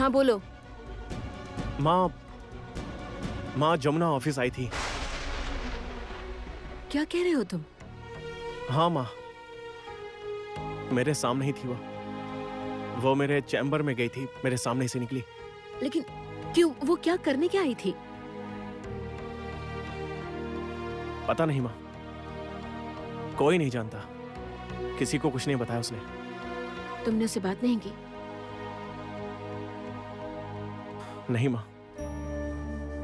हाँ बोलो। माँ माँ जमुना ऑफिस आई थी। क्या कह रहे हो तुम? हाँ माँ, मेरे सामने ही थी वो मेरे चैम्बर में गई थी, मेरे सामने से निकली। लेकिन क्यों? वो क्या करने क्या आई थी? पता नहीं माँ, कोई नहीं जानता, किसी को कुछ नहीं बताया उसने। तुमने उससे बात नहीं की? नहीं माँ।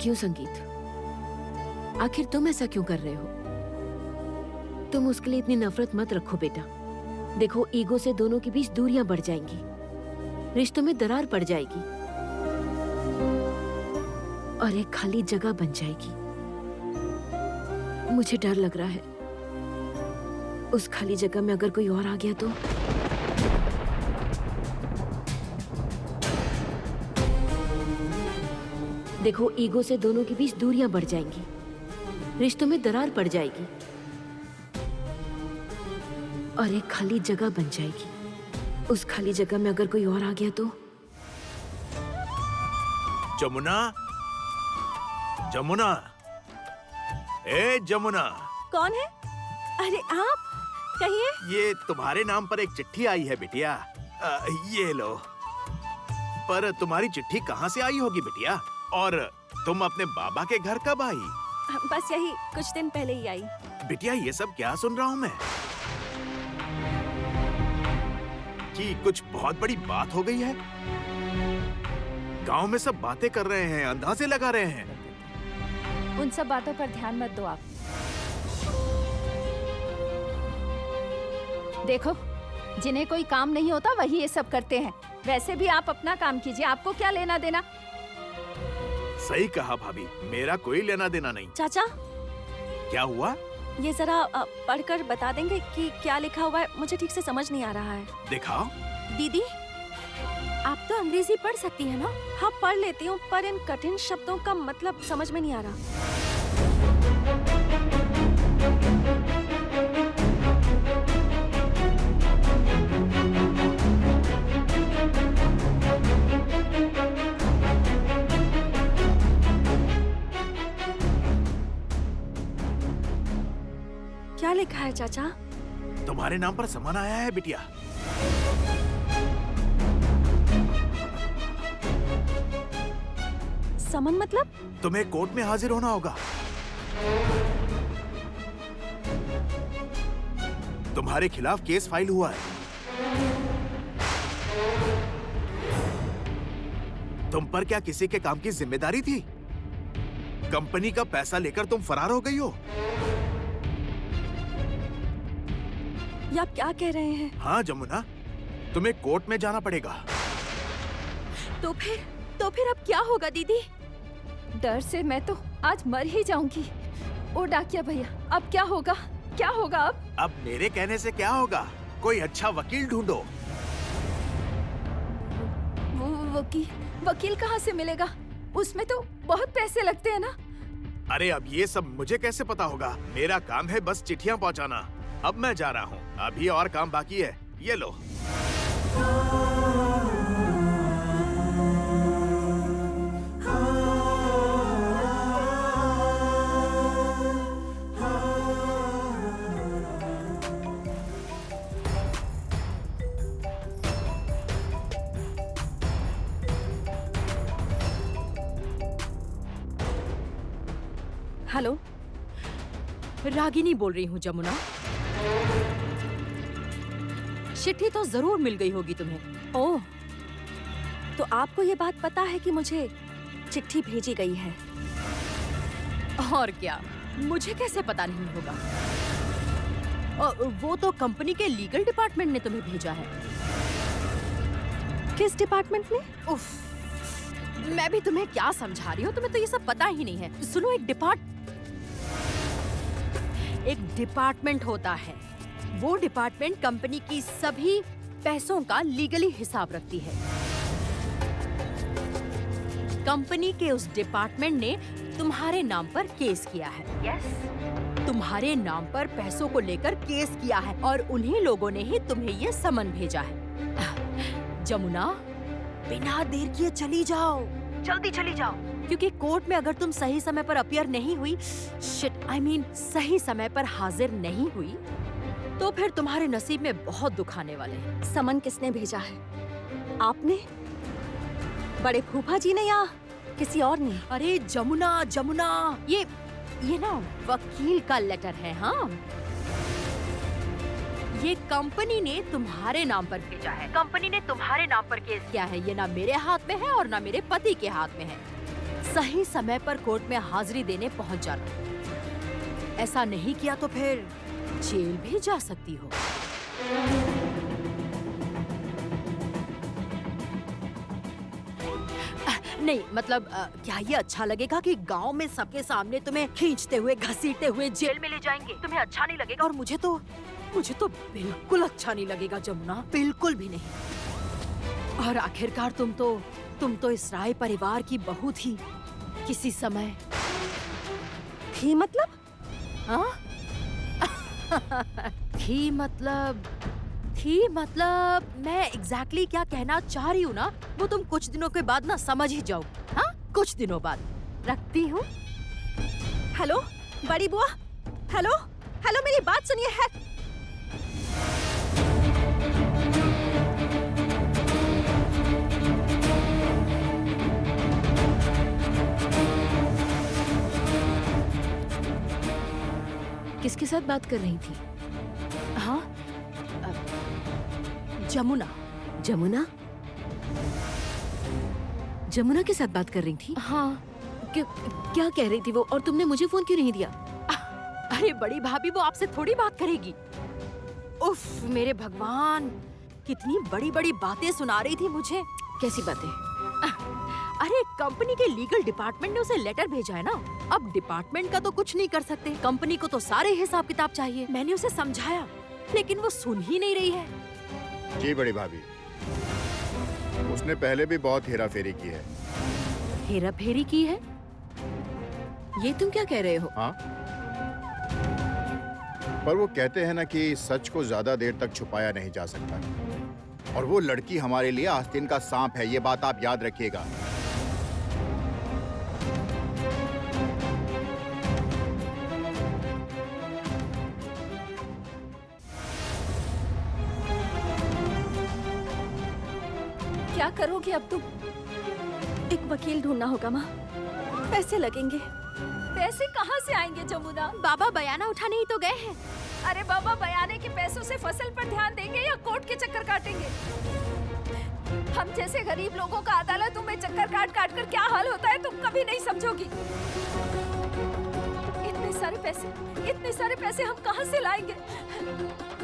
क्यों संगीत? आखिर तुम ऐसा क्यों कर रहे हो? तुम उसके लिए इतनी नफरत मत रखो बेटा। देखो, ईगो से दोनों के बीच दूरियां बढ़ जाएंगी, रिश्तों में दरार पड़ जाएगी और एक खाली जगह बन जाएगी। मुझे डर लग रहा है, उस खाली जगह में अगर कोई और आ गया तो। देखो, ईगो से दोनों के बीच दूरियां बढ़ जाएंगी, रिश्तों में दरार पड़ जाएगी और एक खाली जगह बन जाएगी। उस खाली जगह में अगर कोई और आ गया तो। जमुना, जमुना, ए जमुना। कौन है? अरे आप, कहिए। ये तुम्हारे नाम पर एक चिट्ठी आई है बिटिया। ये लो। पर तुम्हारी चिट्ठी कहाँ से आई होगी बिटिया? और तुम अपने बाबा के घर कब आई? बस यही कुछ दिन पहले ही आई। बिटिया, ये सब क्या सुन रहा हूँ मैं? कि कुछ बहुत बड़ी बात हो गई है? गांव में सब बातें कर रहे हैं, अंदाजे लगा रहे हैं। उन सब बातों पर ध्यान मत दो आप। देखो, जिन्हें कोई काम नहीं होता वही ये सब करते हैं। वैसे भी आप अपना काम कीजिए, आपको क्या लेना देना। सही कहा भाभी, मेरा कोई लेना देना नहीं। चाचा, क्या हुआ? ये जरा पढ़कर बता देंगे कि क्या लिखा हुआ है? मुझे ठीक से समझ नहीं आ रहा है। दिखाओ। दीदी, आप तो अंग्रेजी पढ़ सकती हैं ना? हाँ, पढ़ लेती हूँ, पर इन कठिन शब्दों का मतलब समझ में नहीं आ रहा। क्या लिखा है चाचा? तुम्हारे नाम पर सामान आया है बिटिया। समन मतलब? तुम्हें कोर्ट में हाजिर होना होगा। तुम्हारे खिलाफ केस फाइल हुआ है। तुम पर क्या किसी के काम की जिम्मेदारी थी? कंपनी का पैसा लेकर तुम फरार हो गई हो। ये आप क्या कह रहे हैं? हाँ जमुना, तुम्हें कोर्ट में जाना पड़ेगा। तो फिर अब क्या होगा दीदी? डर से मैं तो आज मर ही जाऊंगी। ओ डाकिया भैया, अब क्या होगा? क्या होगा अब? अब मेरे कहने से क्या होगा? कोई अच्छा वकील ढूंढो। वकील कहाँ से मिलेगा? उसमें तो बहुत पैसे लगते हैं ना। अरे अब ये सब मुझे कैसे पता होगा? मेरा काम है बस चिट्ठियाँ पहुँचाना। अब मैं जा रहा हूँ, अभी और काम बाकी है। ये लो। हेलो, रागिनी बोल रही हूँ जमुना। चिट्ठी तो जरूर मिल गई होगी तुम्हें। ओह, तो आपको ये बात पता है कि मुझे चिट्ठी भेजी गई है? और क्या, मुझे कैसे पता नहीं होगा? वो तो कंपनी के लीगल डिपार्टमेंट ने तुम्हें भेजा है। किस डिपार्टमेंट ने? उफ, मैं भी तुम्हें क्या समझा रही हूँ, तुम्हें तो ये सब पता ही नहीं है। सुनो, एक डिपार्टमेंट होता है। वो डिपार्टमेंट कंपनी की सभी पैसों का लीगली हिसाब रखती है। कंपनी के उस डिपार्टमेंट ने तुम्हारे नाम पर केस किया है। यस, तुम्हारे नाम पर पैसों को लेकर केस किया है और उन्हीं लोगों ने ही तुम्हें ये समन भेजा है। जमुना, बिना देर किए चली जाओ, जल्दी चली जाओ, क्योंकि कोर्ट में अगर तुम सही समय पर अपीयर नहीं हुई, शिट आई मीन सही समय पर हाजिर नहीं हुई, तो फिर तुम्हारे नसीब में बहुत दुख आने वाले हैं। समन किसने भेजा है? आपने? बड़े फूफा जी ने या किसी और ने? अरे जमुना, जमुना, ये ना वकील का लेटर है। हाँ, ये कंपनी ने तुम्हारे नाम पर भेजा है। कंपनी ने तुम्हारे नाम पर केस किया है। ये ना मेरे हाथ में है और ना मेरे पति के हाथ में है। सही समय पर कोर्ट में हाजिरी देने पहुंच जाना। ऐसा नहीं किया तो फिर जेल भी जा सकती हो। नहीं मतलब क्या ये अच्छा लगेगा कि गांव में सबके सामने तुम्हें खींचते हुए घसीटते हुए जेल में ले जाएंगे? तुम्हें अच्छा नहीं लगेगा और मुझे तो बिल्कुल अच्छा नहीं लगेगा जमुना, बिल्कुल भी नहीं। और आखिरकार तुम तो इस राय परिवार की बहू थी किसी समय। थी मतलब? हाँ? थी मतलब मैं एग्जैक्टली क्या कहना चाह रही हूँ ना, वो तुम कुछ दिनों के बाद ना समझ ही जाओ। हाँ, कुछ दिनों बाद। रखती हूँ। हेलो बड़ी बुआ, हेलो हेलो, मेरी बात सुनिए। है किसके साथ बात कर रही थी? हाँ, जमुना। जमुना? जमुना के साथ बात कर रही थी? हाँ। क्या कह रही थी वो, और तुमने मुझे फोन क्यों नहीं दिया? अरे बड़ी भाभी वो आपसे थोड़ी बात करेगी। उफ मेरे भगवान, कितनी बड़ी बड़ी बातें सुना रही थी मुझे। कैसी बातें? अरे कंपनी के लीगल डिपार्टमेंट ने उसे लेटर भेजा है ना। अब डिपार्टमेंट का तो कुछ नहीं कर सकते, कंपनी को तो सारे हिसाब किताब चाहिए। मैंने उसे समझाया लेकिन वो सुन ही नहीं रही है। जी बड़ी भाभी, उसने पहले भी बहुत हेरा फेरी की है। हेरा फेरी की है? ये तुम क्या कह रहे हो? हाँ, पर वो कहते हैं ना कि सच को ज्यादा देर तक छुपाया नहीं जा सकता, और वो लड़की हमारे लिए आस्तीन का सांप है। ये बात आप याद रखिएगा। क्या करोगे अब तुम? एक वकील ढूंढना होगा माँ, पैसे लगेंगे। पैसे कहाँ से आएंगे जमुना? बाबा बयाना उठाने ही तो गए हैं। अरे बाबा बयाने के पैसों से फसल पर ध्यान देंगे या कोर्ट के चक्कर काटेंगे? हम जैसे गरीब लोगों का अदालतों में चक्कर काट काट कर क्या हाल होता है तुम कभी नहीं समझोगी। इतने सारे पैसे हम कहाँ से लाएंगे?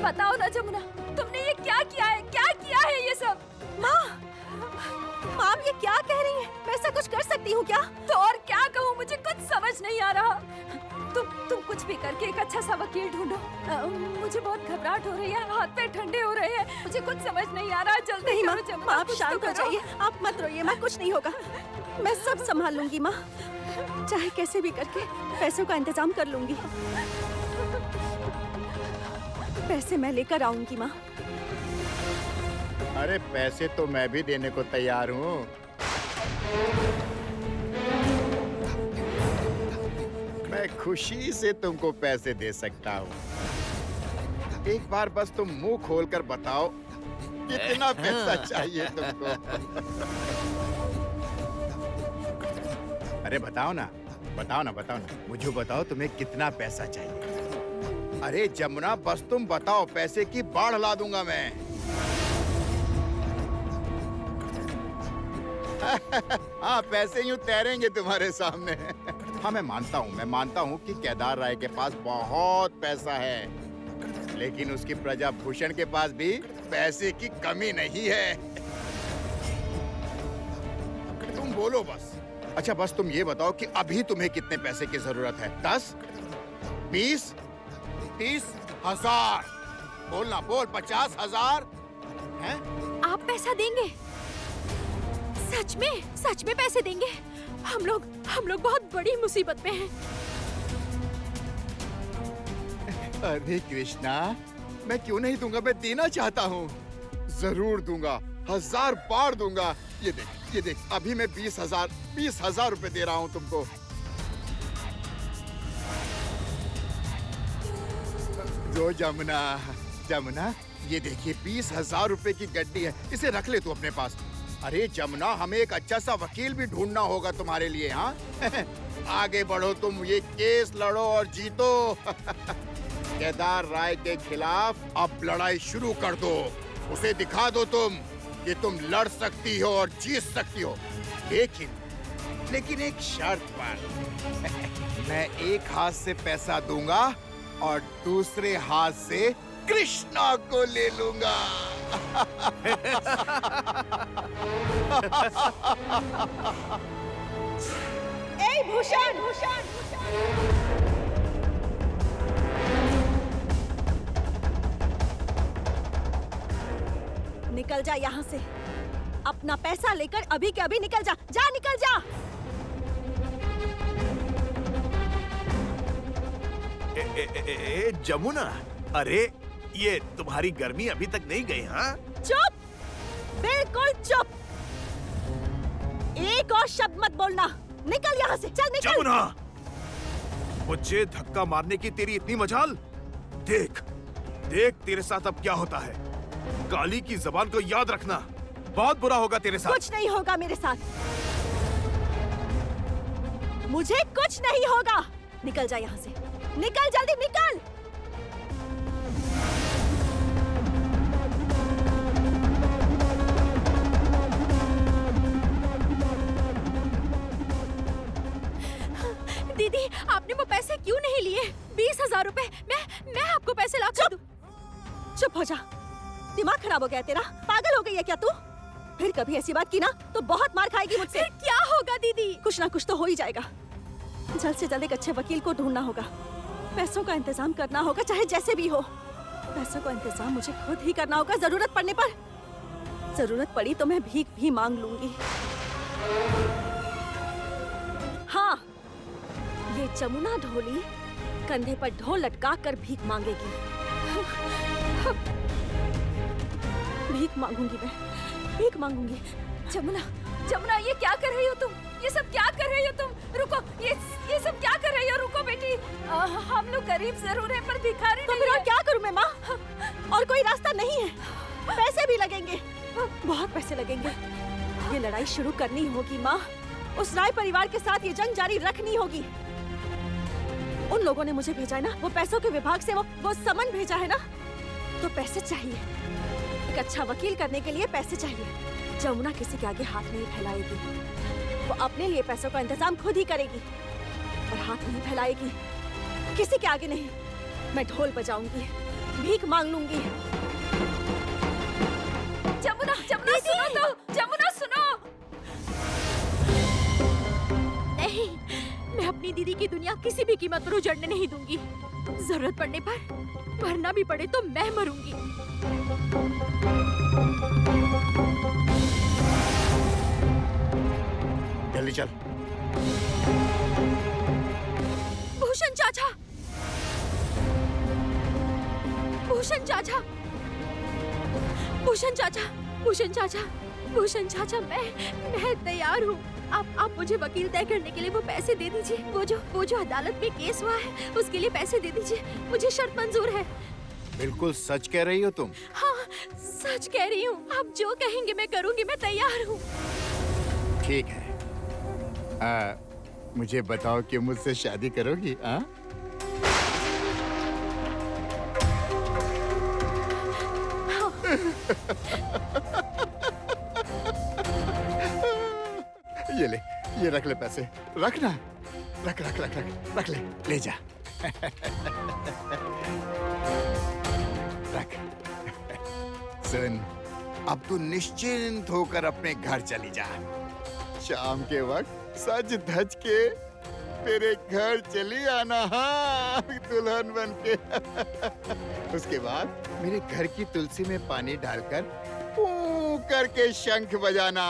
बताओ ना जमुना, तुमने ये क्या किया है? क्या किया है ये सब? माँ आप ये क्या कह रही हैं? मैं ऐसा कुछ कर सकती हूँ क्या? तो और क्या कहूँ, मुझे कुछ समझ नहीं आ रहा। तुम कुछ भी करके एक अच्छा सा वकील ढूंढो। मुझे बहुत घबराहट हो रही है, हाथ पैर ठंडे हो रहे हैं, मुझे कुछ समझ नहीं आ रहा। जल्दी करो जमुना, आप शांत हो जाइए, आप मत रोइए माँ, कुछ नहीं होगा, मैं सब संभाल लूंगी माँ। चाहे कैसे भी करके पैसों का इंतजाम कर लूंगी। पैसे मैं लेकर आऊंगी माँ। अरे पैसे तो मैं भी देने को तैयार हूँ। मैं खुशी से तुमको पैसे दे सकता हूँ। एक बार बस तुम मुंह खोलकर बताओ कितना पैसा चाहिए तुमको। अरे बताओ ना, मुझे बताओ तुम्हें कितना पैसा चाहिए। अरे जमुना बस तुम बताओ, पैसे की बाढ़ ला दूंगा मैं। हाँ, पैसे यूं तैरेंगे तुम्हारे सामने। हाँ मैं मानता हूँ कि केदार राय के पास बहुत पैसा है, लेकिन उसकी प्रजा भूषण के पास भी पैसे की कमी नहीं है। तुम बोलो बस। अच्छा बस तुम ये बताओ कि अभी तुम्हें कितने पैसे की जरूरत है? 10, 20, 30 हजार? बोलना, बोल। 50,000 हैं? आप पैसा देंगे? सच में पैसे देंगे? हम लोग बहुत बड़ी मुसीबत में हैं। अरे कृष्णा, मैं क्यों नहीं दूंगा, मैं देना चाहता हूँ, जरूर दूंगा। 1000 बार दूंगा। ये देख, अभी मैं 20,000 रुपए दे रहा हूँ तुमको। दो जमुना, ये देखिए 20,000 रुपए की गड्डी है, इसे रख ले तू अपने पास। अरे जमुना, हमें एक अच्छा सा वकील भी ढूंढना होगा तुम्हारे लिए। हाँ आगे बढ़ो तुम, ये केस लड़ो और जीतो। केदार राय के खिलाफ अब लड़ाई शुरू कर दो। उसे दिखा दो तुम कि तुम लड़ सकती हो और जीत सकती हो। लेकिन एक शर्त पर। मैं एक हाथ से पैसा दूंगा और दूसरे हाथ से कृष्णा को ले लूंगा। ए भूषण, निकल जा यहाँ से। अपना पैसा लेकर अभी के अभी निकल जा, निकल जा। जमुना, अरे ये तुम्हारी गर्मी अभी तक नहीं गई? हाँ चुप, बिल्कुल चुप। एक और शब्द मत बोलना। निकल यहाँ से, चल निकल। जमुना, मुझे धक्का मारने की तेरी इतनी मजाल? देख तेरे साथ अब क्या होता है। काली की जबान को याद रखना, बहुत बुरा होगा तेरे साथ। कुछ नहीं होगा मेरे साथ, मुझे कुछ नहीं होगा। निकल जा यहाँ से, निकल, जल्दी निकल। दीदी, आपने वो पैसे क्यों नहीं लिए? 20,000 रुपए। मैं आपको पैसे ला कर दूं। चुप हो जा। दिमाग खराब हो गया तेरा? पागल हो गई है क्या तू? फिर कभी ऐसी बात की ना तो बहुत मार खाएगी मुझसे। फिर क्या होगा दीदी? कुछ ना कुछ तो हो ही जाएगा। जल्द से जल्द एक अच्छे वकील को ढूंढना होगा, पैसों का इंतजाम करना होगा, चाहे जैसे भी हो। पैसों का इंतजाम मुझे खुद ही करना होगा। जरूरत पड़ने पर, जरूरत पड़ी तो मैं भीख भी मांग लूंगी। हाँ, ये जमुना ढोली कंधे पर ढोल लटका कर भीख मांगेगी। भीख मांगूंगी मैं, भीख मांगूंगी। जमुना, ये क्या कर रही हो तुम? ये सब क्या कर रही हो तुम? रुको, ये सब क्या कर रही हो? रुको बेटी, हम लोग गरीब जरूर हैं पर भिखारी नहीं। तो फिर और क्या करूं मैं माँ? और कोई रास्ता नहीं है। पैसे भी लगेंगे, बहुत पैसे लगेंगे। ये लड़ाई शुरू करनी होगी माँ। उस राय परिवार के साथ ये जंग जारी रखनी होगी। उन लोगों ने मुझे भेजा है ना, वो पैसों के विभाग से वो समन भेजा है ना, तो पैसे चाहिए। एक अच्छा वकील करने के लिए पैसे चाहिए। जमुना किसी के आगे हाथ नहीं फैलाएगी। वो अपने लिए पैसों का इंतजाम खुद ही करेगी और हाथ नहीं फैलाएगी, किसी के आगे नहीं। मैं ढोल बजाऊंगी, भीख मांग लूंगी। जमुना सुनो तो, जमुना सुनो। नहीं, मैं अपनी दीदी की दुनिया किसी भी कीमत पर उजड़ने नहीं दूंगी। जरूरत पड़ने पर मरना भी पड़े तो मैं मरूंगी। जल्दी चल। भूषण चाचा, भूषण चाचा, भूषण चाचा, भूषण चाचा, भूषण चाचा, मैं तैयार हूँ। आप मुझे वकील तय करने के लिए वो पैसे दे दीजिए। वो जो अदालत में केस हुआ है उसके लिए पैसे दे दीजिए। मुझे शर्त मंजूर है। बिल्कुल सच कह रही हो तुम? हाँ, सच कह रही हूँ। आप जो कहेंगे मैं करूँगी, मैं तैयार हूँ। ठीक है। मुझे बताओ कि मुझसे शादी करोगी? ये ले, ये रख ले पैसे। रखना, रख ले जा। रख। सुन, अब तू निश्चिंत होकर अपने घर चली जा। शाम के वक्त सज धज के मेरे घर चली आना, हाँ, दुल्हन बन के। उसके बाद मेरे घर की तुलसी में पानी डालकर पू करके शंख बजाना।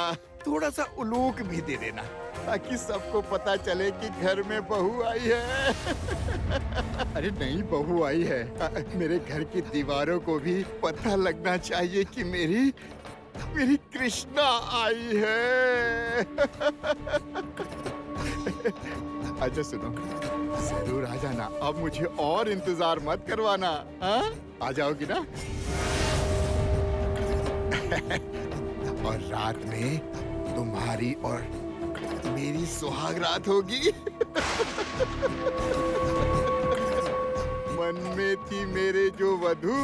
थोड़ा सा उलूक भी दे देना ताकि सबको पता चले कि घर में बहू आई है। अरे नहीं, बहू आई है। मेरे घर की दीवारों को भी पता लगना चाहिए कि मेरी मेरी कृष्णा आई है। अच्छा सुनो, जरूर आ जाना। अब मुझे और इंतजार मत करवाना। हाँ, आ जाओगी ना? और रात में तुम्हारी और मेरी सुहाग रात होगी। मन में थी मेरे जो वधू,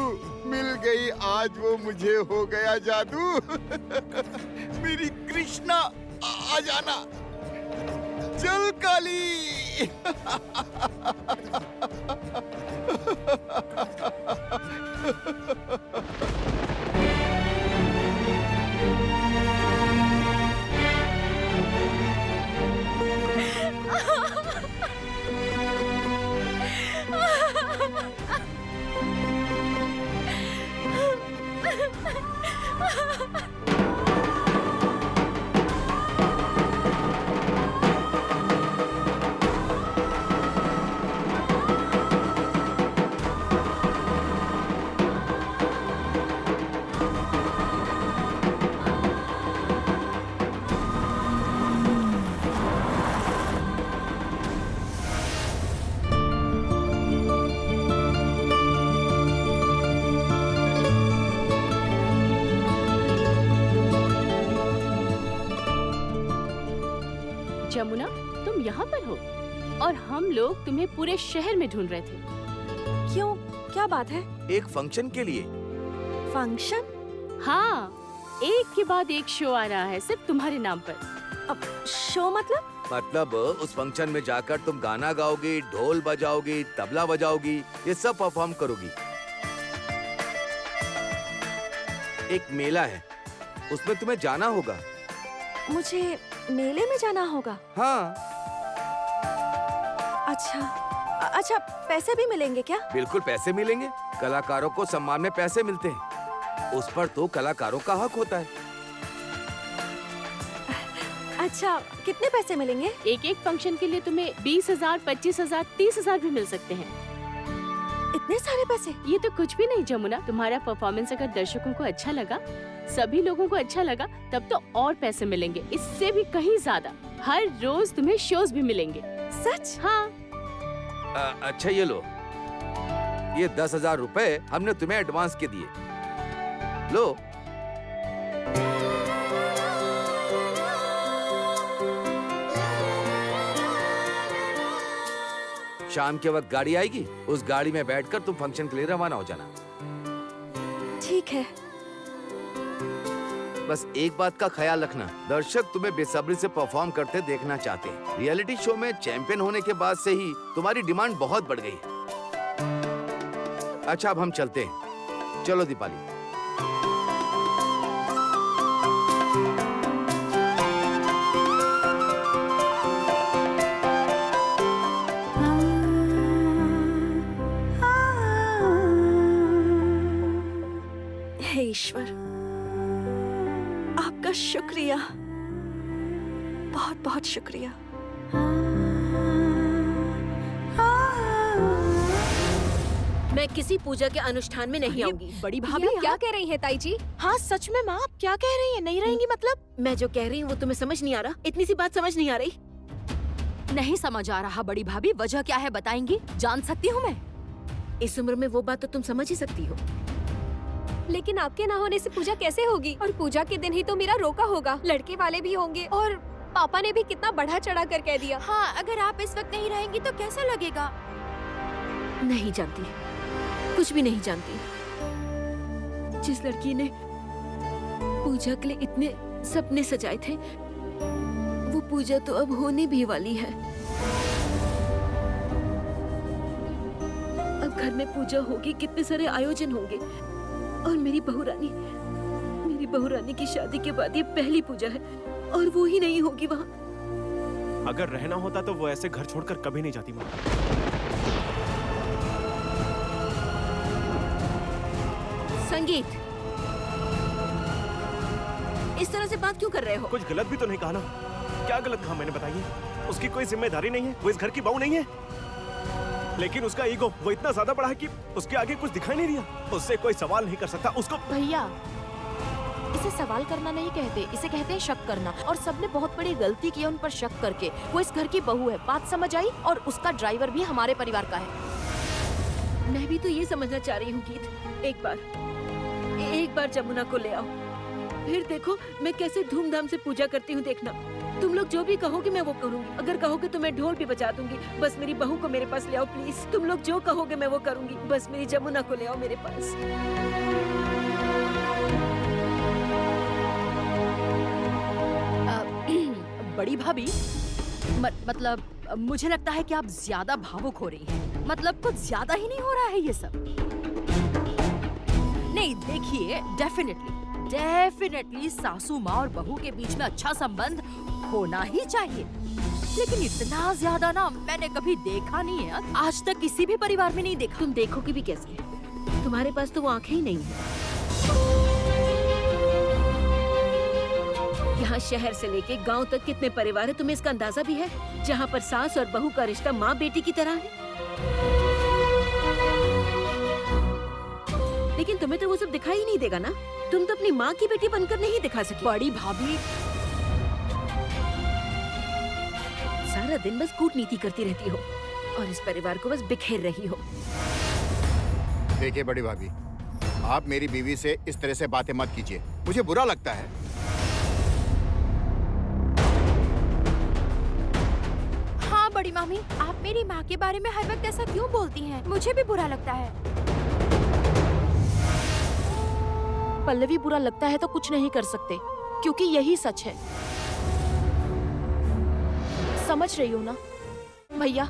मिल गई आज वो मुझे हो गया जादू। मेरी कृष्णा आ जाना, चल काली। जमुना, तुम यहाँ पर हो और हम लोग तुम्हें पूरे शहर में ढूंढ रहे थे। क्यों, क्या बात है? एक फंक्शन के लिए। फंक्शन? हाँ, एक के बाद एक शो आ रहा है सिर्फ तुम्हारे नाम पर। अब शो मतलब? मतलब उस फंक्शन में जाकर तुम गाना गाओगी, ढोल बजाओगी, तबला बजाओगी, ये सब परफॉर्म करोगी। एक मेला है, उसमें तुम्हें जाना होगा। मुझे मेले में जाना होगा? हाँ। अच्छा, पैसे भी मिलेंगे क्या? बिल्कुल पैसे मिलेंगे। कलाकारों को सम्मान में पैसे मिलते हैं, उस पर तो कलाकारों का हक होता है। अच्छा, कितने पैसे मिलेंगे? एक फंक्शन के लिए तुम्हें 20,000, 25,000, 30,000 भी मिल सकते हैं। इतने सारे पैसे? ये तो कुछ भी नहीं जमुना, तुम्हारा परफॉर्मेंस अगर दर्शकों को अच्छा लगा, सभी लोगों को अच्छा लगा, तब तो और पैसे मिलेंगे, इससे भी कहीं ज्यादा। हर रोज तुम्हें शोज भी मिलेंगे। सच? हाँ। अच्छा ये लो, ये 10,000 रुपए हमने तुम्हें एडवांस के दिए, लो। शाम के वक्त गाड़ी आएगी, उस गाड़ी में बैठकर तुम फंक्शन के लिए रवाना हो जाना। ठीक है। बस एक बात का ख्याल रखना, दर्शक तुम्हें बेसब्री से परफॉर्म करते देखना चाहते हैं। रियलिटी शो में चैंपियन होने के बाद से ही तुम्हारी डिमांड बहुत बढ़ गई। अच्छा अब हम चलते हैं, चलो दीपाली। हे ईश्वर, आपका शुक्रिया, बहुत बहुत शुक्रिया। मैं किसी पूजा के अनुष्ठान में नहीं आऊंगी। बड़ी भाभी क्या कह रही है ताई जी? हाँ सच में माँ, आप क्या कह रही हैं? नहीं रहेंगी मतलब? मैं जो कह रही हूँ वो तुम्हें समझ नहीं आ रहा? इतनी सी बात समझ नहीं आ रही? नहीं समझ आ रहा बड़ी भाभी, वजह क्या है बताएंगी? जान सकती हूँ मैं? इस उम्र में वो बात तो तुम समझ ही सकती हो। लेकिन आपके ना होने से पूजा कैसे होगी? और पूजा के दिन ही तो मेरा रोका होगा, लड़के वाले भी होंगे और पापा ने भी कितना बढ़ा चढ़ा कर कह दिया। हाँ, अगर आप इस वक्त नहीं रहेंगी तो कैसा लगेगा? नहीं जानती, कुछ भी नहीं जानती। जिस लड़की ने पूजा के लिए इतने सपने सजाए थे, वो पूजा तो अब होने भी वाली है। अब घर में पूजा होगी, कितने सारे आयोजन होंगे, और मेरी बहुरानी की शादी के बाद ये पहली पूजा है, और वो ही नहीं होगी वहाँ। अगर रहना होता तो वो ऐसे घर छोड़कर कभी नहीं जाती माँ। संगीत, इस तरह से बात क्यों कर रहे हो? कुछ गलत भी तो नहीं कहा ना? क्या गलत कहा मैंने, बताइए? उसकी कोई जिम्मेदारी नहीं है, वो इस घर की बहू नहीं है। लेकिन उसका ईगो वो इतना ज्यादा बड़ा है कि उसके आगे कुछ दिखाई नहीं दिया। उससे कोई सवाल नहीं कर सकता उसको। भैया, इसे सवाल करना नहीं कहते, इसे कहते हैं शक करना। और सबने बहुत बड़ी गलती की है उन पर शक करके। वो इस घर की बहू है, बात समझ आई? और उसका ड्राइवर भी हमारे परिवार का है। मैं भी तो ये समझना चाह रही हूँ गीत। एक बार जमुना को ले आओ, फिर देखो मैं कैसे धूमधाम से पूजा करती हूँ। देखना, तुम लोग जो भी कहोगे मैं वो करूँगी। अगर कहोगे तो मैं ढोल भी बजा दूंगी। बस मेरी बहू को मेरे पास ले आओ प्लीज। तुम लोग जो कहोगे मैं वो करूँगी। बस मेरी जमुना को ले आओ मेरे पास। बड़ी भाभी, मतलब मुझे लगता है कि आप ज्यादा भावुक हो रही हैं। मतलब कुछ ज्यादा ही नहीं हो रहा है ये सब? नहीं देखिए, डेफिनेटली सासू माँ और बहू के बीच में अच्छा संबंध होना ही चाहिए, लेकिन इतना ज्यादा ना मैंने कभी देखा नहीं है। आज तक किसी भी परिवार में नहीं देखा। तुम देखोगे भी कैसे? तुम्हारे पास तो वो आंखें ही नहीं है। यहाँ शहर से लेके गांव तक कितने परिवार है, तुम्हें इसका अंदाजा भी है? जहाँ पर सास और बहू का रिश्ता माँ बेटी की तरह है। लेकिन तुम्हें तो वो सब दिखाई ही नहीं देगा ना। तुम तो अपनी माँ की बेटी बनकर नहीं दिखा सकी। बड़ी भाभी, सारा दिन बस कूटनीति करती रहती हो और इस परिवार को बस बिखेर रही हो। देखिए बड़ी भाभी, आप मेरी बीवी से इस तरह से बातें मत कीजिए, मुझे बुरा लगता है। हाँ बड़ी मामी, आप मेरी माँ के बारे में हर वक्त ऐसा क्यों बोलती हैं? मुझे भी बुरा लगता है। पल्लवी, बुरा लगता है तो कुछ नहीं कर सकते, क्योंकि यही सच है। समझ रही हो ना? भैया,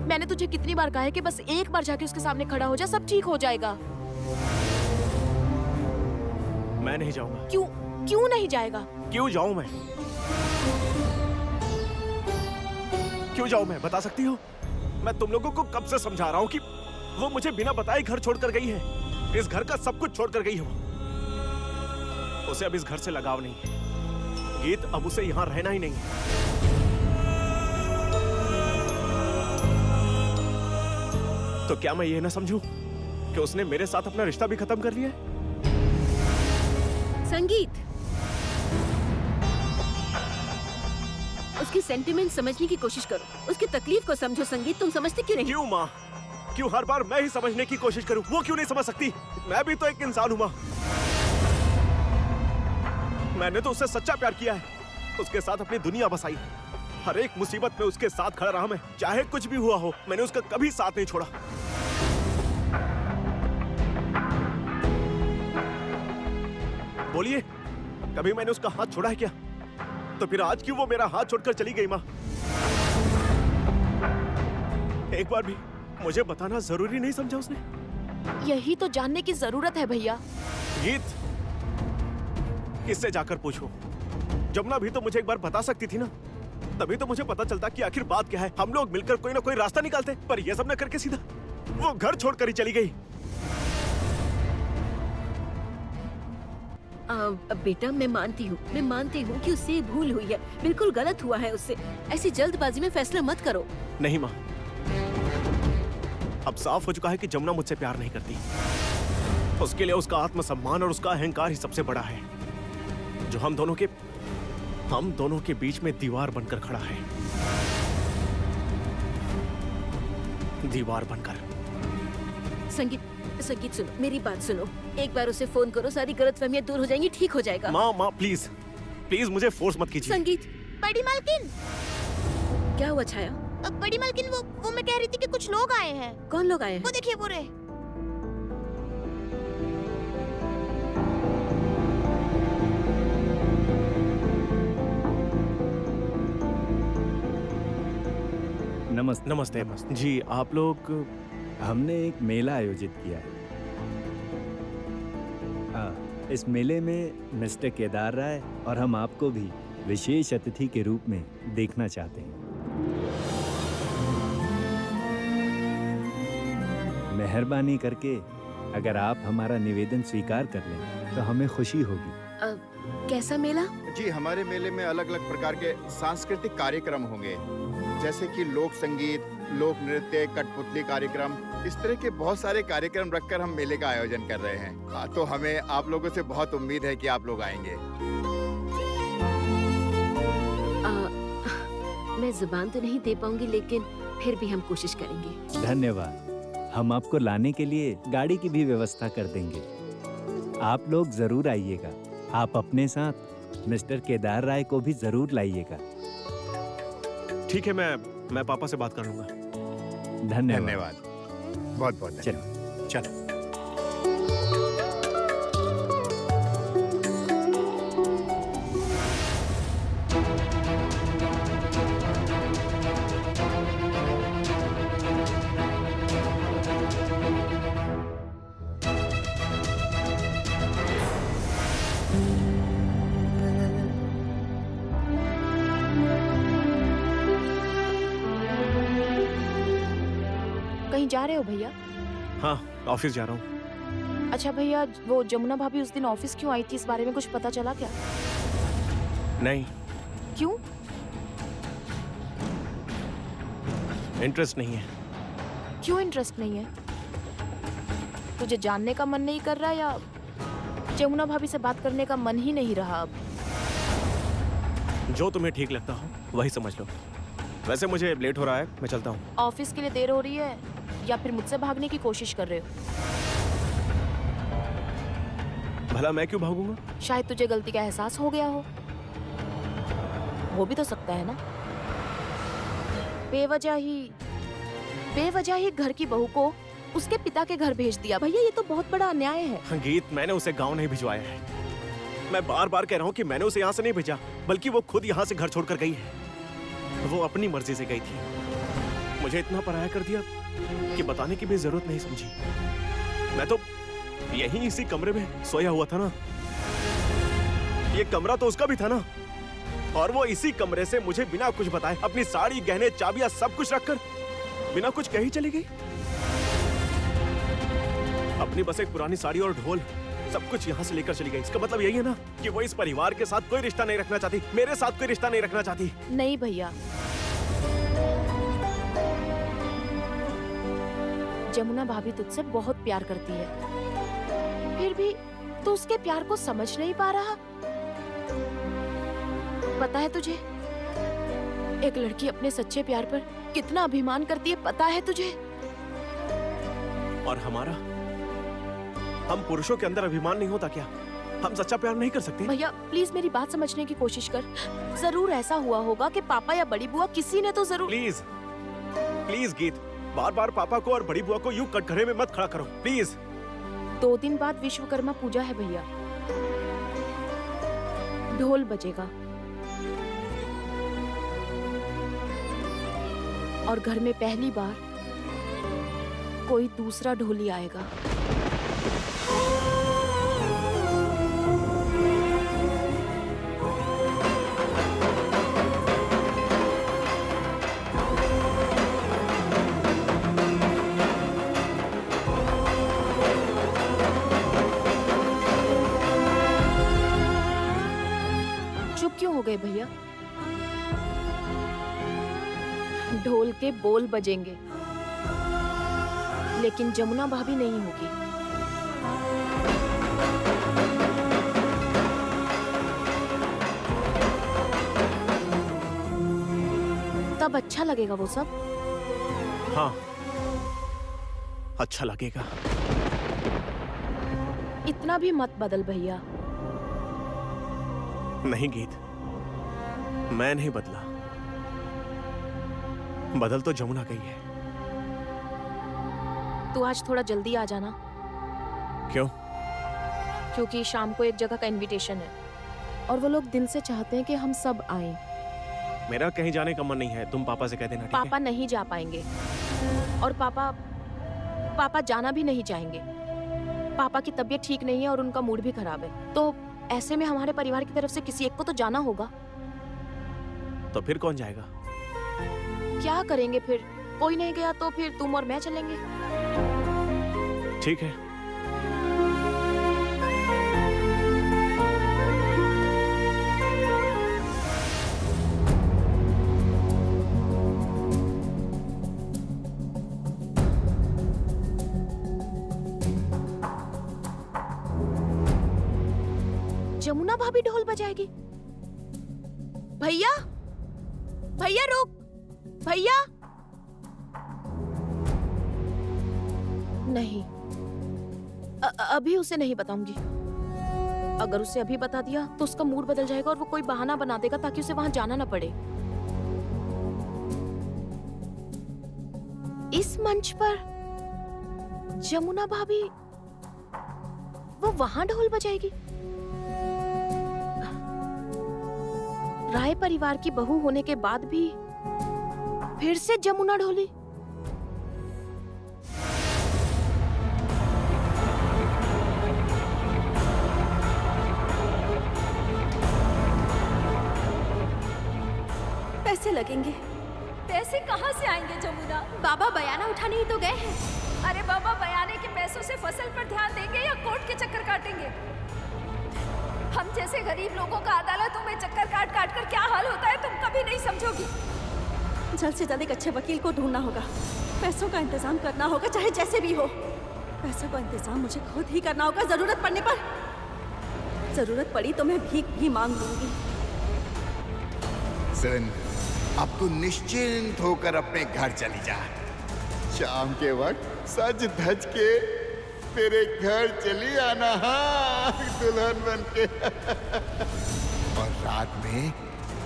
मैंने तुझे कितनी बार कहा है कि बस एक बार जाके उसके सामने खड़ा हो जा, सब ठीक हो जाएगा। मैं नहीं जाऊंगा। क्यों नहीं जाएगा? क्यों जाऊं मैं? क्यों जाऊं मैं, बता सकती हो? मैं तुम लोगों को कब से समझा रहा हूँ कि वो मुझे बिना बताए घर छोड़कर गई है। इस घर का सब कुछ छोड़कर गई है वो। उसे अब इस घर से लगाव नहीं है। गीत, अब उसे यहाँ रहना ही नहीं है। तो क्या मैं ये ना समझूं कि उसने मेरे साथ अपना रिश्ता भी खत्म कर लिया है? संगीत, उसकी सेंटिमेंट समझने की कोशिश करो, उसकी तकलीफ को समझो। संगीत, तुम समझते क्यों नहीं? क्यों माँ? क्यों हर बार मैं ही समझने की कोशिश करूं? वो क्यों नहीं समझ सकती? मैं भी तो एक इंसान हूं माँ। मैंने तो उससे सच्चा प्यार किया है, उसके साथ अपनी दुनिया बसाई। हर एक मुसीबत में उसके साथ खड़ा रहा मैं, चाहे कुछ भी हुआ हो। मैंने उसका कभी साथ नहीं छोड़ा। बोलिए, कभी मैंने उसका हाथ छोड़ा है क्या? तो फिर आज क्यों वो मेरा हाथ छोड़कर चली गई माँ? एक बार भी मुझे बताना जरूरी नहीं समझा उसने? यही तो जानने की जरूरत है भैया। गीत, किससे जाकर पूछूं? जमुना भी तो मुझे एक बार बता सकती थी ना, तभी तो मुझे पता चलता कि आखिर बात क्या है। हम लोग मिलकर कोई ना कोई रास्ता निकालते, पर ये सब न करके सीधा वो घर छोड़कर ही चली गई। बेटा, मैं मानती हूँ कि उससे भूल हुई है, बिल्कुल गलत हुआ है उससे। ऐसी जल्दबाजी में फैसला मत करो। नहीं माँ, अब साफ हो चुका है कि जमुना मुझसे प्यार नहीं करती। उसके लिए उसका आत्मसम्मान और उसका अहंकार ही सबसे बड़ा है, जो हम दोनों के बीच में दीवार बनकर खड़ा है। दीवार बनकर। संगीत सुनो, मेरी बात सुनो। एक बार उसे फोन करो, सारी गलतफहमियां दूर हो जाएंगी, ठीक हो जाएगा। माँ प्लीज मुझे फोर्स मत कीजिए। संगीत, बड़ी मालकिन, क्या हुआ छाया? बड़ी मालकिन, वो मैं कह रही थी कि कुछ लोग आए हैं। कौन लोग आए हैं? वो देखिए, वो रहे। नमस्ते जी। आप लोग? हमने एक मेला आयोजित किया है। इस मेले में मिस्टर केदार राय और हम आपको भी विशेष अतिथि के रूप में देखना चाहते हैं। मेहरबानी करके अगर आप हमारा निवेदन स्वीकार कर लें तो हमें खुशी होगी। कैसा मेला? जी, हमारे मेले में अलग अलग प्रकार के सांस्कृतिक कार्यक्रम होंगे, जैसे कि लोक संगीत, लोक नृत्य, कठपुतली कार्यक्रम, इस तरह के बहुत सारे कार्यक्रम रखकर हम मेले का आयोजन कर रहे हैं। तो हमें आप लोगों से बहुत उम्मीद है कि आप लोग आएंगे। मैं जुबान तो नहीं दे पाऊंगी, लेकिन फिर भी हम कोशिश करेंगे। धन्यवाद। हम आपको लाने के लिए गाड़ी की भी व्यवस्था कर देंगे। आप लोग जरूर आइएगा। आप अपने साथ मिस्टर केदार राय को भी जरूर लाइएगा। ठीक है, मैं पापा से बात कर लूंगा। धन्यवाद। बहुत बहुत चलो चलो। कहीं जा रहे हो भैया? हाँ, ऑफिस जा रहा हूँ। अच्छा भैया, वो जमुना भाभी उस दिन ऑफिस क्यों आई थी, इस बारे में कुछ पता चला क्या? नहीं। क्यों? इंटरेस्ट नहीं है। क्यों इंटरेस्ट नहीं है? तुझे जानने का मन नहीं कर रहा या जमुना भाभी से बात करने का मन ही नहीं रहा अब? जो तुम्हें ठीक लगता हो वही समझ लो। वैसे मुझे लेट हो रहा है, मैं चलता हूँ। ऑफिस के लिए देर हो रही है या फिर मुझसे भागने की कोशिश कर रहे हो? भला मैं क्यों भागूंगा? शायद तुझे गलती का एहसास हो गया हो। वो भी तो सकता है ना। बेवजह ही घर की बहू को उसके पिता के घर भेज दिया। भैया, ये तो बहुत बड़ा अन्याय है। गीत, मैंने उसे गांव नहीं भिजवाया है। मैं बार बार कह रहा हूँ कि मैंने उसे यहाँ से नहीं भेजा, बल्कि वो खुद यहाँ से घर छोड़कर गई है। वो अपनी मर्जी से गई थी। मुझे इतना पराया कर दिया कि बताने की भी जरूरत नहीं समझी। मैं तो यहीं इसी कमरे में सोया हुआ था ना। ये कमरा तो उसका भी था ना। और वो इसी कमरे से मुझे बिना कुछ बताए अपनी साड़ी, गहने, चाबियां सब कुछ रखकर बिना कुछ कही चली गई। अपनी बस एक पुरानी साड़ी और ढोल सब कुछ यहाँ से लेकर चली गई। इसका मतलब यही है ना कि वो इस परिवार के साथ कोई रिश्ता नहीं रखना चाहती, मेरे साथ कोई रिश्ता नहीं रखना चाहती। नहीं भैया, जमुना भाभी तुझसे बहुत प्यार करती है, फिर भी तू उसके प्यार को समझ नहीं पा रहा। पता है तुझे, एक लड़की अपने सच्चे प्यार पर कितना अभिमान करती है, पता है तुझे? और हमारा, हम पुरुषों के अंदर अभिमान नहीं होता क्या? हम सच्चा प्यार नहीं कर सकते? भैया प्लीज मेरी बात समझने की कोशिश कर। जरूर ऐसा हुआ होगा कि पापा या बड़ी बुआ किसी ने तो जरूर। प्लीज प्लीज गीत, बार बार पापा को और बड़ी बुआ को यूं कटघरे में मत खड़ा करो प्लीज। 2 दिन बाद विश्वकर्मा पूजा है भैया। ढोल बजेगा और घर में पहली बार कोई दूसरा ढोली आएगा। चुप क्यों हो गए भैया? ढोल के बोल बजेंगे, लेकिन जमुना भाभी नहीं होगी। तब अच्छा लगेगा वो सब। हाँ, अच्छा लगेगा। इतना भी मत बदल भैया। नहीं गीत, मैं नहीं बदला। बदल तो जमुना गई है। तू आज थोड़ा जल्दी आ जाना। क्यों? क्योंकि शाम को एक जगह का इनविटेशन है और वो लोग दिल से चाहते हैं कि हम सब आएं। मेरा कहीं जाने का मन नहीं है, तुम पापा से कह देना, ठीक है? पापा नहीं जा पाएंगे और पापा जाना भी नहीं चाहेंगे। पापा की तबीयत ठीक नहीं है और उनका मूड भी खराब है, तो ऐसे में हमारे परिवार की तरफ से किसी एक को तो जाना होगा। तो फिर कौन जाएगा? क्या करेंगे फिर? कोई नहीं गया तो फिर तुम और मैं चलेंगे। ठीक है। बजाएगी। भैया, भैया रुक, भैया। नहीं, अभी उसे नहीं बताऊंगी। अगर उसे अभी बता दिया तो उसका मूड बदल जाएगा और वो कोई बहाना बना देगा ताकि उसे वहां जाना ना पड़े। इस मंच पर जमुना भाभी वो वहां ढोल बजाएगी। राय परिवार की बहू होने के बाद भी फिर से जमुना ढोली। पैसे लगेंगे। पैसे कहाँ से आएंगे जमुना? बाबा बयाना उठाने ही तो गए हैं। अरे बाबा बयाने के पैसों से फसल पर ध्यान देंगे या कोर्ट के चक्कर काटेंगे? हम जैसे गरीब लोगों का अदालतों में चक्कर काट काट कर क्या हाल होता है तुम कभी नहीं समझोगी। जल्द से जल्द एक अच्छे वकील को ढूंढना होगा, पैसों का इंतजाम करना होगा, चाहे जैसे भी हो। पैसों का इंतजाम मुझे खुद ही करना होगा। जरूरत पड़ने पर, जरूरत पड़ी तो मैं भीख भी मांग लूंगी। सुन, अब तू निश्चिंत होकर अपने घर चली जा। शाम के वक्त सज धज के तेरे घर चली आना, हाँ, दुल्हन बन के। और रात में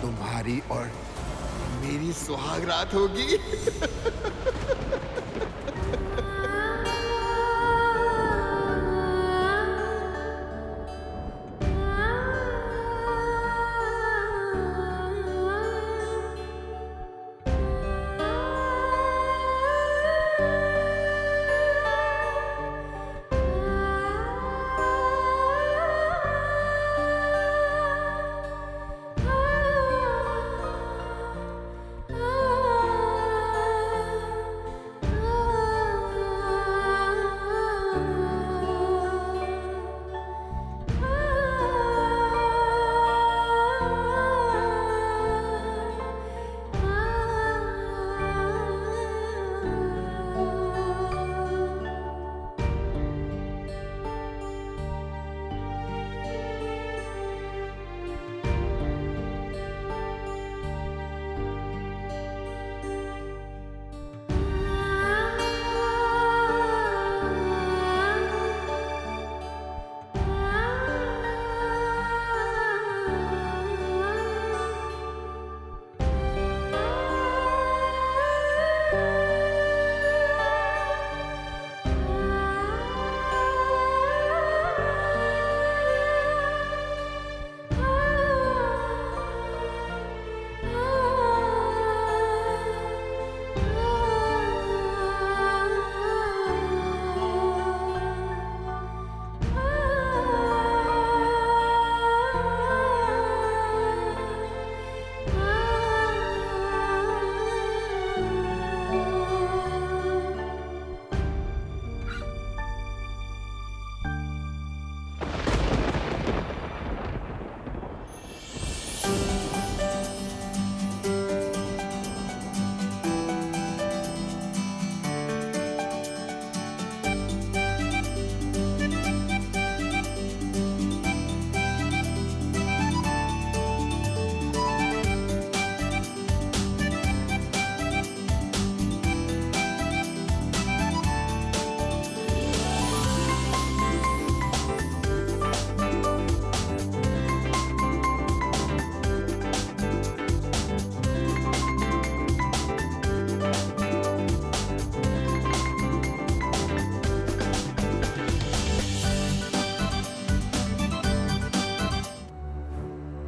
तुम्हारी और मेरी सुहाग रात होगी।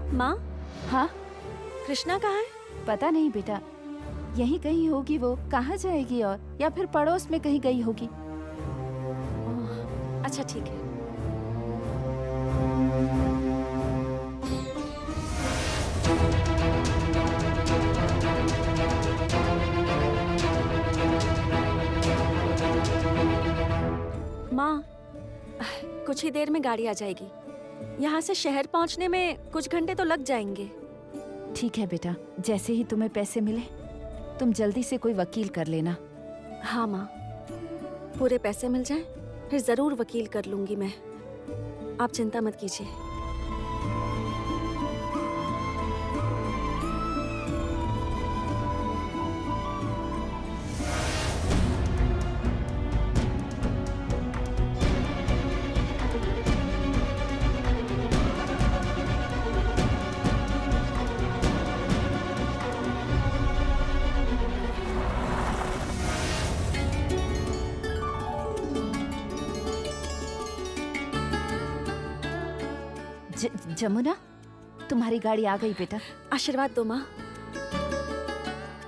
माँ, हाँ, कृष्णा कहाँ है? पता नहीं बेटा, यहीं कहीं होगी। वो कहाँ जाएगी? और या फिर पड़ोस में कहीं गई होगी। अच्छा ठीक है। माँ, कुछ ही देर में गाड़ी आ जाएगी। यहाँ से शहर पहुँचने में कुछ घंटे तो लग जाएंगे। ठीक है बेटा, जैसे ही तुम्हें पैसे मिले तुम जल्दी से कोई वकील कर लेना। हाँ माँ, पूरे पैसे मिल जाएं, फिर जरूर वकील कर लूंगी मैं। आप चिंता मत कीजिए। जमुना, तुम्हारी गाड़ी आ गई बेटा। आशीर्वाद दो माँ।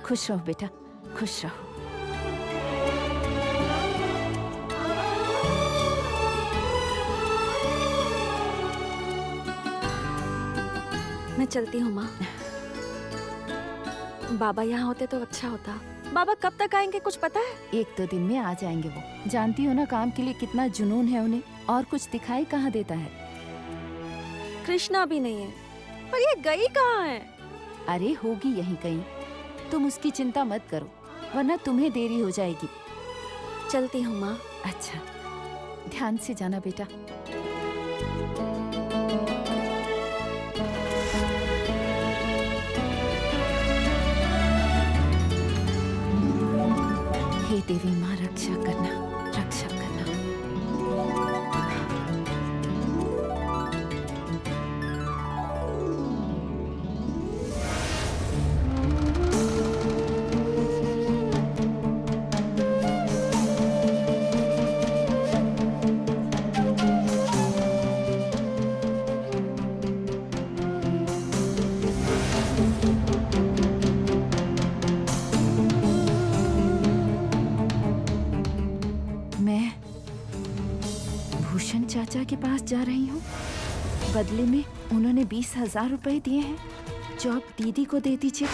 खुश रहो बेटा, खुश रहो। मैं चलती हूँ माँ। बाबा यहाँ होते तो अच्छा होता। बाबा कब तक आएंगे कुछ पता है? 1-2 दिन में आ जाएंगे वो। जानती हो ना काम के लिए कितना जुनून है उन्हें, और कुछ दिखाई कहाँ देता है। कृष्णा भी नहीं है, पर ये गई कहाँ है? अरे होगी यहीं कहीं, तुम उसकी चिंता मत करो, वरना तुम्हें देरी हो जाएगी। चलती हूँ माँ। अच्छा, ध्यान से जाना बेटा। हे देवी माँ, रक्षा करना, रक्षा करना। मैं भूषण चाचा के पास जा रही हूँ। बदले में उन्होंने 20,000 रुपए दिए हैं, जो आप दीदी को दे दीजिए।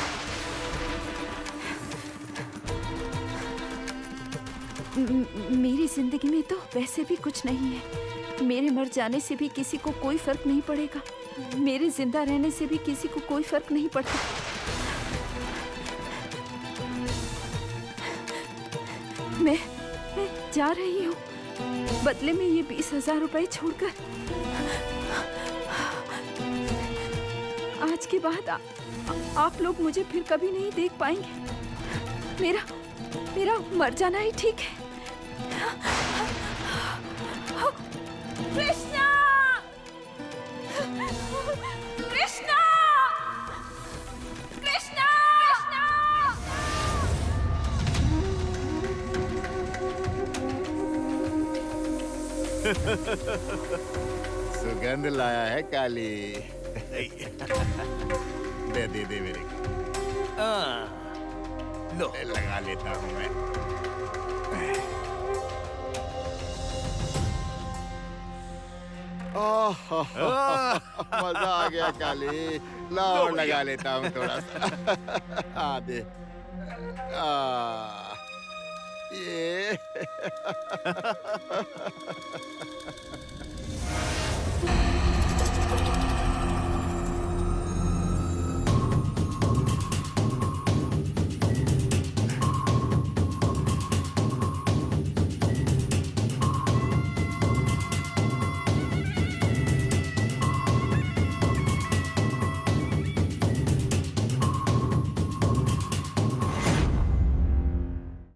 मेरी जिंदगी में तो वैसे भी कुछ नहीं है। मेरे मर जाने से भी किसी को कोई फर्क नहीं पड़ेगा, मेरे जिंदा रहने से भी किसी को कोई फर्क नहीं पड़ता। मैं जा रही हूँ, बदले में ये 20,000 रुपए छोड़कर। आज के बाद आप लोग मुझे फिर कभी नहीं देख पाएंगे। मेरा मर जाना ही ठीक है। कृष्णा! कृष्णा! कृष्णा! सुगंध लाया है काली। दे मेरे को। लो लगा लेता हूँ मैं। मजा आ गया काली। लाओ लगा लेता हूँ थोड़ा सा। हाँ दे। ये